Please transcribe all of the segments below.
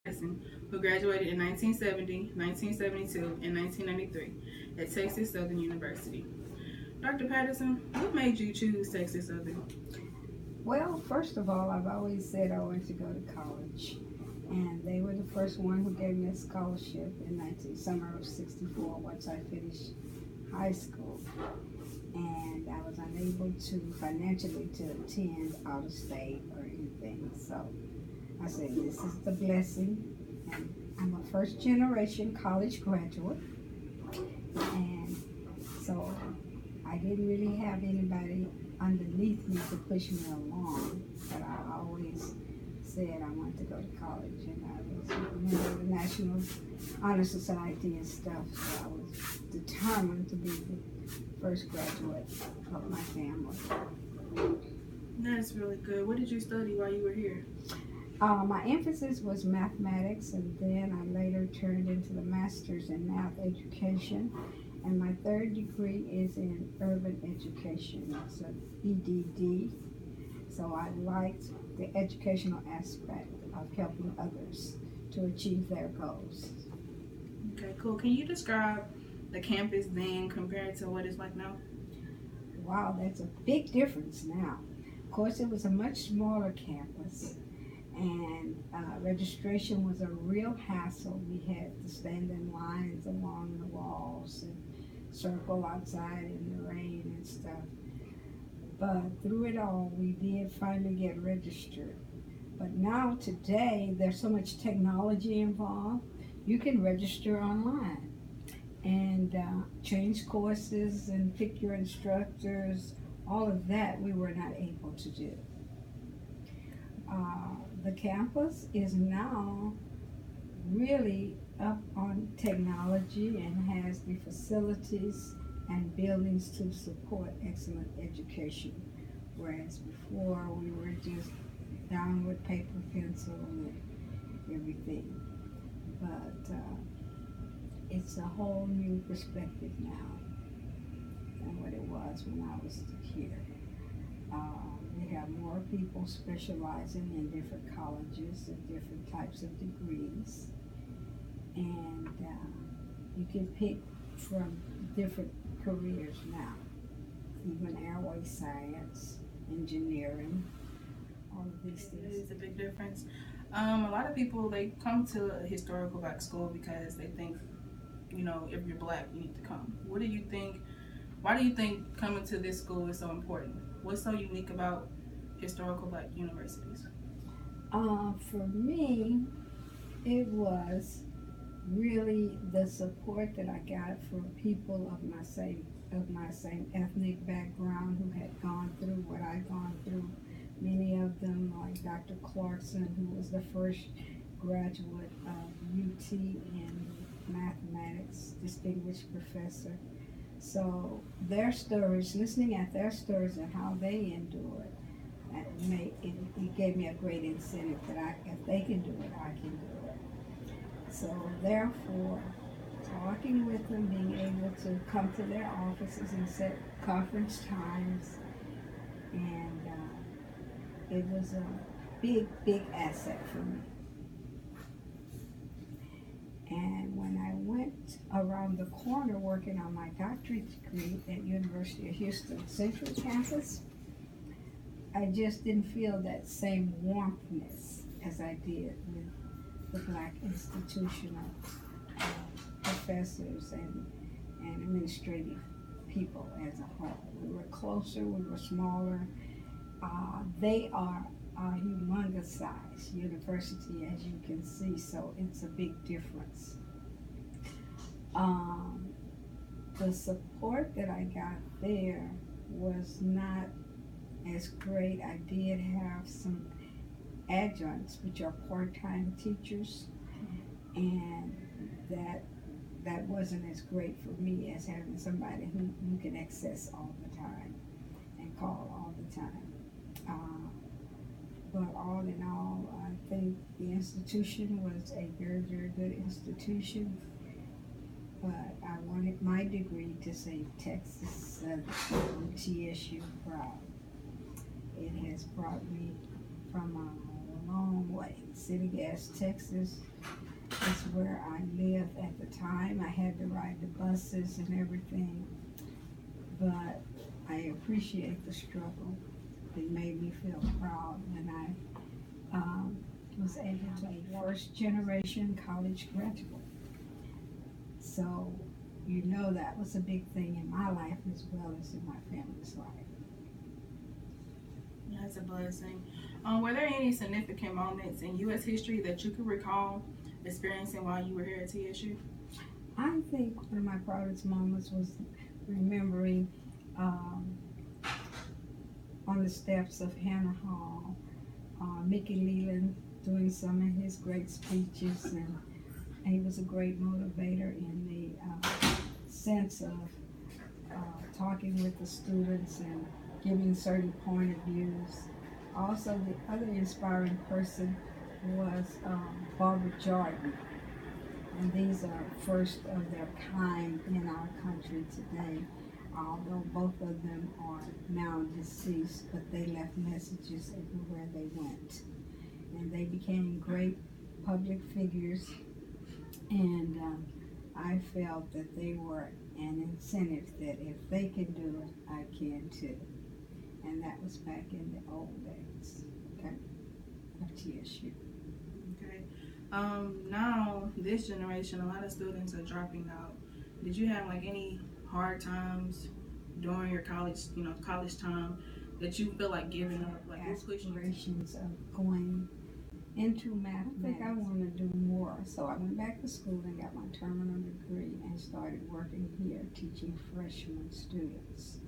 Patterson, who graduated in 1970, 1972, and 1993 at Texas Southern University. Dr. Patterson, what made you choose Texas Southern? Well, first of all, I've always said I wanted to go to college. And they were the first one who gave me a scholarship in summer of '64 once I finished high school. And I was unable to financially to attend out of state or anything. So I said, this is the blessing. And I'm a first generation college graduate. And so I didn't really have anybody underneath me to push me along, but I always said I wanted to go to college, and I was a member of the National Honor Society and stuff, so I was determined to be the first graduate of my family. That's really good. What did you study while you were here? My emphasis was mathematics, and then I later turned into the master's in math education. And my third degree is in urban education. It's an EDD. So I liked the educational aspect of helping others to achieve their goals. Okay, cool. Can you describe the campus then compared to what it's like now? Wow, that's a big difference now. Of course, it was a much smaller campus, and registration was a real hassle. We had to stand in lines along the walls and circle outside in the rain and stuff. But through it all, we did finally get registered. But now, today, there's so much technology involved. You can register online and change courses and pick your instructors. All of that we were not able to do. The campus is now really up on technology and has the facilities and buildings to support excellent education, whereas before we were just down with paper, pencil, and everything. But it's a whole new perspective now than what it was when I was here. We have more people specializing in different colleges and different types of degrees, and you can pick from different careers now, even airway science, engineering, all of these things. It's a big difference. A lot of people, they come to a historical black school because they think, if you're black, you need to come. What do you think? Why do you think coming to this school is so important? What's so unique about historical black universities? For me, it was really the support that I got from people of my same ethnic background who had gone through what I'd gone through. Many of them, like Dr. Clarkson, who was the first graduate of UT in mathematics, distinguished professor. So their stories, listening at their stories and how they endured, it gave me a great incentive that if they can do it, I can do it. So therefore, talking with them, being able to come to their offices and set conference times, and it was a big, big asset for me. And when I went around the corner working on my doctorate degree at University of Houston Central Campus, I just didn't feel that same warmthness as I did with the black institutional professors and administrative people as a whole. We were closer, we were smaller. They are a humongous size university, as you can see, so it's a big difference. The support that I got there was not as great. I did have some adjuncts, which are part-time teachers, and that wasn't as great for me as having somebody who you can access all the time and call all the time. But all in all, I think the institution was a very, very good institution. But I wanted my degree to say Texas TSU proud. It has brought me from a long way. City Gas, Texas, is where I lived at the time. I had to ride the buses and everything, but I appreciate the struggle. It made me feel proud when I was able to be first generation college graduate. So, you know, that was a big thing in my life as well as in my family's life. That's a blessing. Were there any significant moments in U.S. history that you could recall experiencing while you were here at TSU? I think one of my proudest moments was remembering um, on the steps of Hannah Hall, Mickey Leland doing some of his great speeches, and he was a great motivator in the sense of talking with the students and giving certain point of views. Also, the other inspiring person was Barbara Jordan, and these are first of their kind in our country today. Although both of them are now deceased, but they left messages everywhere they went. And they became great public figures, and I felt that they were an incentive that if they can do it, I can too. And that was back in the old days, okay, of TSU. Okay. Now, this generation, a lot of students are dropping out. Did you have like any hard times during your college time that you feel like giving up? Like, what pushed you? Aspirations of going into mathematics. I think I want to do more. So I went back to school and got my terminal degree and started working here teaching freshman students.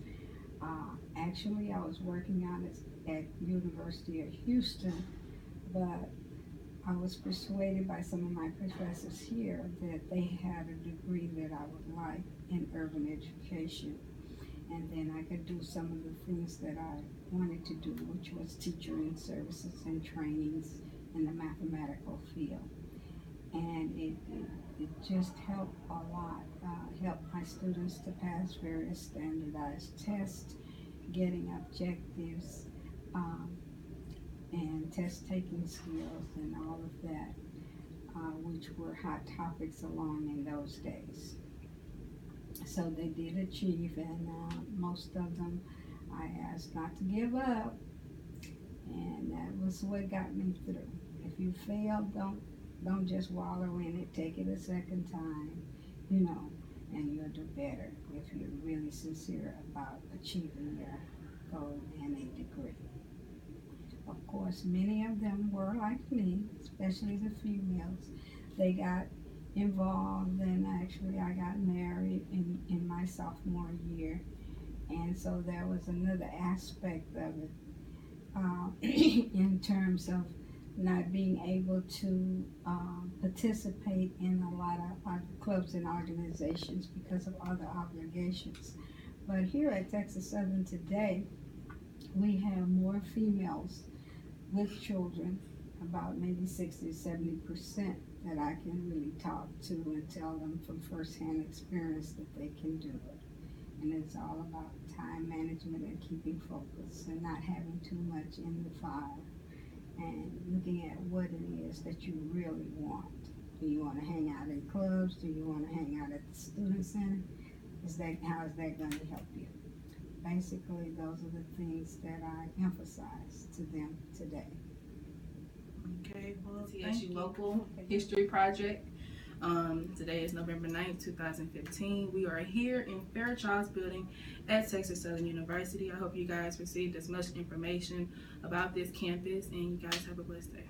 Actually, I was working out at University of Houston, but I was persuaded by some of my professors here that they had a degree that I would like in urban education. And then I could do some of the things that I wanted to do, which was teaching services and trainings in the mathematical field. And it just helped a lot, helped my students to pass various standardized tests, getting objectives, and test taking skills and all of that, which were hot topics along in those days. So they did achieve, and most of them I asked not to give up, and that was what got me through. If you fail, don't just wallow in it. Take it a second time, and you'll do better if you're really sincere about achieving your goal and a degree. Of course, many of them were like me, especially the females. They got involved, and actually I got married in my sophomore year, and so there was another aspect of it in terms of not being able to participate in a lot of clubs and organizations because of other obligations. But here at Texas Southern today, we have more females with children, about maybe 60 to 70%, that I can really talk to and tell them from firsthand experience that they can do it. And it's all about time management and keeping focus and not having too much in the fire and looking at what it is that you really want. Do you want to hang out in clubs? Do you want to hang out at the student center? How is that going to help you? Basically, those are the things that I emphasize to them today. Okay, well, TSU Local History Project. Today is November 9th, 2015. We are here in Fairchild's building at Texas Southern University. I hope you guys received as much information about this campus, and you guys have a blessed day.